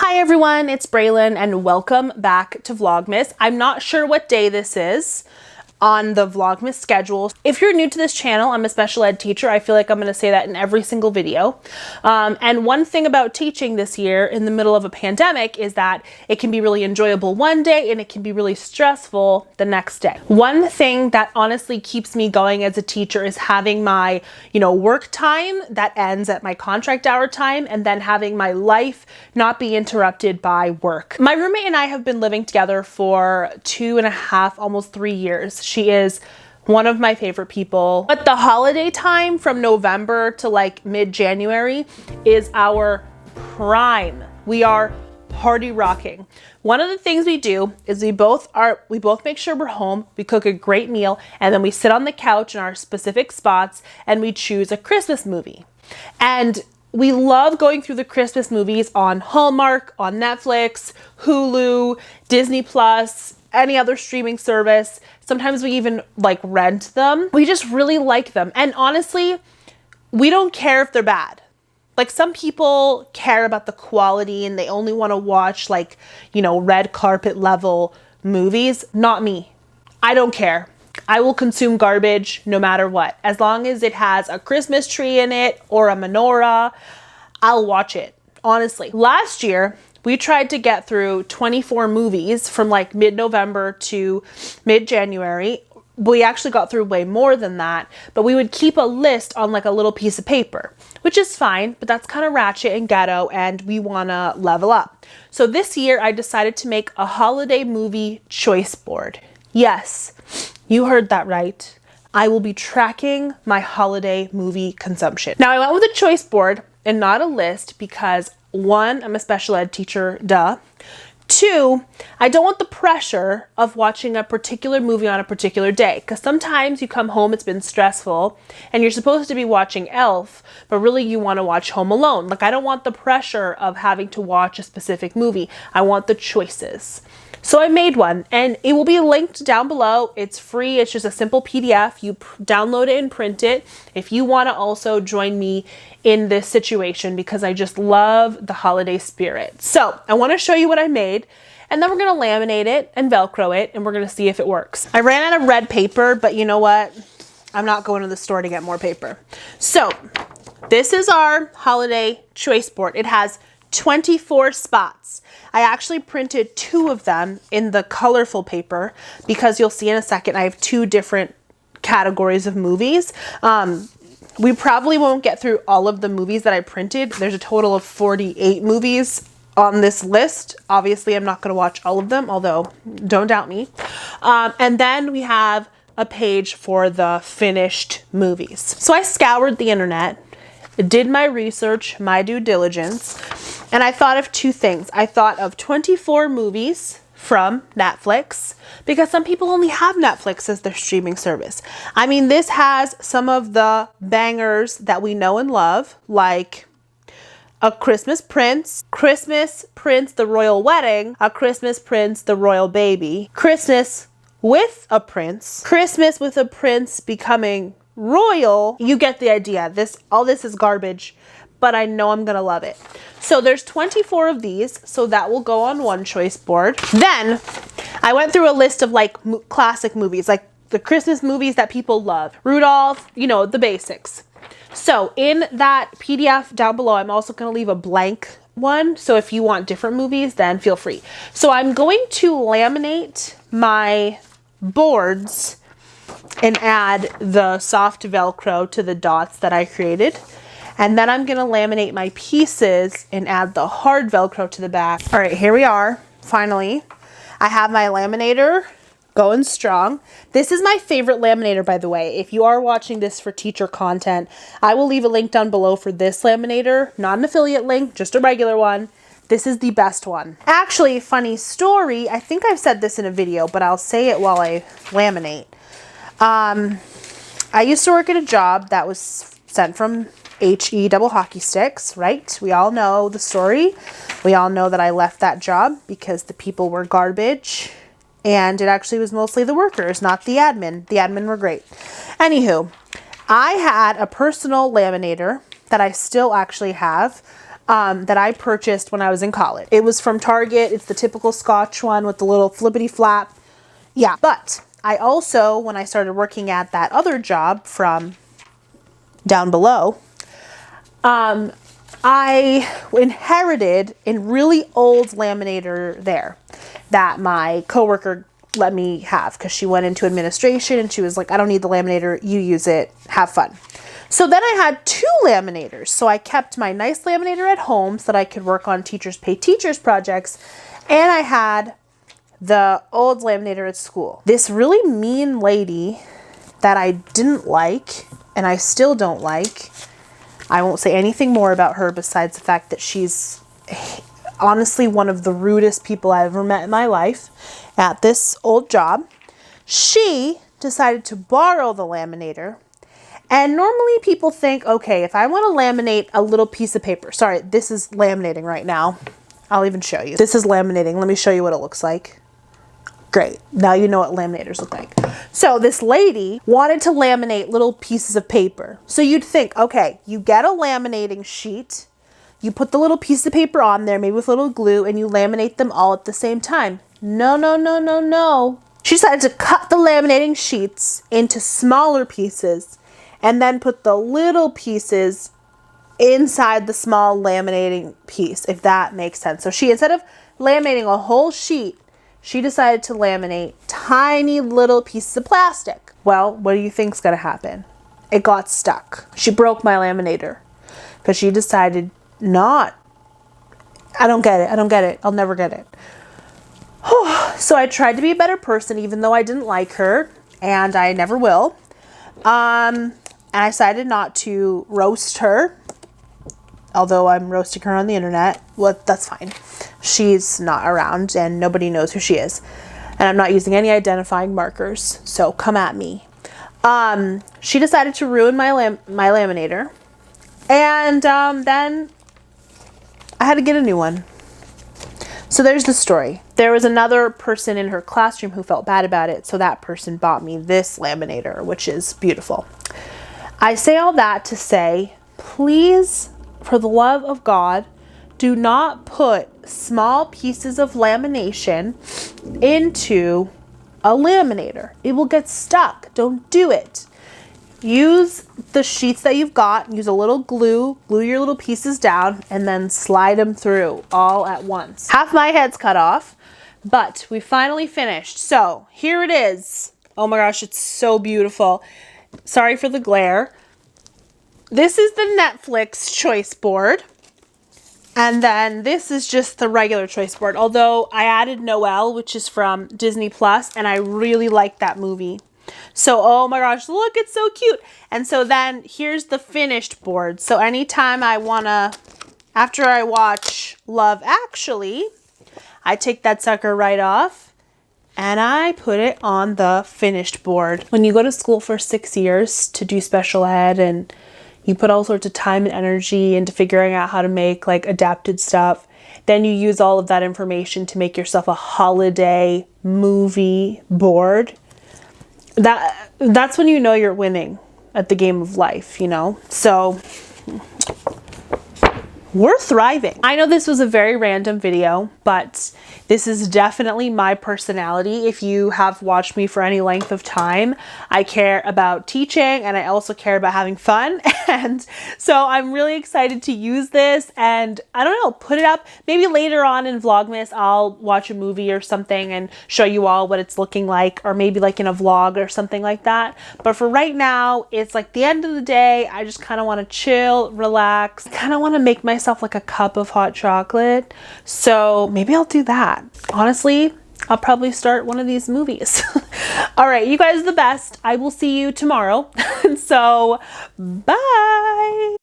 Hi everyone, it's Braylon and welcome back to Vlogmas. I'm not sure what day this is on the Vlogmas schedule. If you're new to this channel, I'm a special ed teacher. I feel like I'm going to say that in every single video. And one thing about teaching this year in the middle of a pandemic is that it can be really enjoyable one day and it can be really stressful the next day. One thing that honestly keeps me going as a teacher is having my, work time that ends at my contract hour time and then having my life not be interrupted by work. My roommate and I have been living together for 2.5, almost 3 years. She is one of my favorite people. But the holiday time from November to like mid-January is our prime. We are party rocking. One of the things we do is we both make sure we're home, we cook a great meal, and then we sit on the couch in our specific spots and we choose a Christmas movie. And we love going through the Christmas movies on Hallmark, on Netflix, Hulu, Disney Plus, any other streaming service. Sometimes we even rent them. We just really like them. And honestly, we don't care if they're bad. Some people care about the quality and they only want to watch red carpet level movies. Not me. I don't care. I will consume garbage no matter what. As long as it has a Christmas tree in it or a menorah, I'll watch it. Honestly. Last year, we tried to get through 24 movies from mid-November to mid-January. We actually got through way more than that, but we would keep a list on a little piece of paper, which is fine, but that's kind of ratchet and ghetto and we want to level up. So this year I decided to make a holiday movie choice board. Yes, you heard that right. I will be tracking my holiday movie consumption. Now I went with a choice board and not a list because 1, I'm a special ed teacher, duh. 2, I don't want the pressure of watching a particular movie on a particular day, because sometimes you come home, it's been stressful, and you're supposed to be watching Elf, but really you want to watch Home Alone. I don't want the pressure of having to watch a specific movie. I want the choices. So I made one and it will be linked down below. It's free. It's just a simple PDF. You download it and print it if you want to also join me in this situation because I just love the holiday spirit. So I want to show you what I made and then we're going to laminate it and Velcro it and we're going to see if it works. I ran out of red paper, but you know what? I'm not going to the store to get more paper. So this is our holiday choice board. It has 24 spots. I actually printed 2 of them in the colorful paper because you'll see in a second I have 2 different categories of movies. We probably won't get through all of the movies that I printed. There's a total of 48 movies on this list. Obviously, I'm not going to watch all of them, although don't doubt me. And then we have a page for the finished movies. So I scoured the internet, did my research, my due diligence, and I thought of 2 things. I thought of 24 movies from Netflix because some people only have Netflix as their streaming service. I mean, this has some of the bangers that we know and love, like A Christmas Prince, Christmas Prince, The Royal Wedding, A Christmas Prince, The Royal Baby, Christmas with a Prince, Christmas with a Prince Becoming Royal. You get the idea. All this is garbage, but I know I'm gonna love it. So there's 24 of these, so that will go on one choice board. Then I went through a list of classic movies, like the Christmas movies that people love. Rudolph, the basics. So in that PDF down below, I'm also gonna leave a blank one. So if you want different movies, then feel free. So I'm going to laminate my boards and add the soft Velcro to the dots that I created. And then I'm going to laminate my pieces and add the hard Velcro to the back. All right, here we are. Finally, I have my laminator going strong. This is my favorite laminator, by the way. If you are watching this for teacher content, I will leave a link down below for this laminator. Not an affiliate link, just a regular one. This is the best one. Actually, funny story. I think I've said this in a video, but I'll say it while I laminate. I used to work at a job that was sent from HE double hockey sticks, right? We all know the story. We all know that I left that job because the people were garbage and it actually was mostly the workers, not the admin. The admin were great. Anywho, I had a personal laminator that I still actually have. that I purchased when I was in college. It was from Target. It's the typical Scotch one with the little flippity flap. Yeah, but I also, when I started working at that other job from down below, I inherited a really old laminator there that my coworker let me have because she went into administration and she was like, I don't need the laminator, you use it, have fun. So then I had 2 laminators. So I kept my nice laminator at home so that I could work on Teachers Pay Teachers projects, and I had the old laminator at school. This really mean lady that I didn't like, and I still don't like, I won't say anything more about her besides the fact that she's honestly one of the rudest people I've ever met in my life at this old job. She decided to borrow the laminator. And normally people think, okay, if I want to laminate a little piece of paper, sorry, this is laminating right now. I'll even show you. This is laminating. Let me show you what it looks like. Great. Now you know what laminators look like. So this lady wanted to laminate little pieces of paper. So you'd think, okay, you get a laminating sheet, you put the little piece of paper on there, maybe with a little glue, and you laminate them all at the same time. No, no, no, no, no. She decided to cut the laminating sheets into smaller pieces and then put the little pieces inside the small laminating piece, if that makes sense. So she, instead of laminating a whole sheet, she decided to laminate tiny little pieces of plastic. Well, what do you think's gonna happen? It got stuck. She broke my laminator because she decided not. I don't get it. I don't get it. I'll never get it. So I tried to be a better person, even though I didn't like her, and I never will. And I decided not to roast her, although I'm roasting her on the internet. Well, that's fine. She's not around and nobody knows who she is. And I'm not using any identifying markers, so come at me. She decided to ruin my laminator. And then I had to get a new one. So there's the story. There was another person in her classroom who felt bad about it, so that person bought me this laminator, which is beautiful. I say all that to say, please, for the love of God, do not put small pieces of lamination into a laminator. It will get stuck. Don't do it. Use the sheets that you've got, use a little glue your little pieces down, and then slide them through all at once. Half my head's cut off, but we finally finished. So here it is. Oh my gosh, it's so beautiful. Sorry for the glare. This is the Netflix choice board. And then this is just the regular choice board. Although I added Noelle, which is from Disney Plus, and I really like that movie. So, oh my gosh, look, it's so cute. And so then here's the finished board. So anytime I wanna, after I watch Love Actually, I take that sucker right off and I put it on the finished board. When you go to school for 6 years to do special ed and you put all sorts of time and energy into figuring out how to make like adapted stuff, then you use all of that information to make yourself a holiday movie board. That's when you know you're winning at the game of life, you know? So we're thriving. I know this was a very random video, but this is definitely my personality. If you have watched me for any length of time, I care about teaching and I also care about having fun. And so I'm really excited to use this and I don't know, put it up. Maybe later on in Vlogmas, I'll watch a movie or something and show you all what it's looking like, or maybe like in a vlog or something like that. But for right now, it's like the end of the day. I just kind of want to chill, relax, kind of want to make myself like a cup of hot chocolate. So maybe I'll do that. Honestly, I'll probably start one of these movies. All right, you guys are the best. I will see you tomorrow. So bye.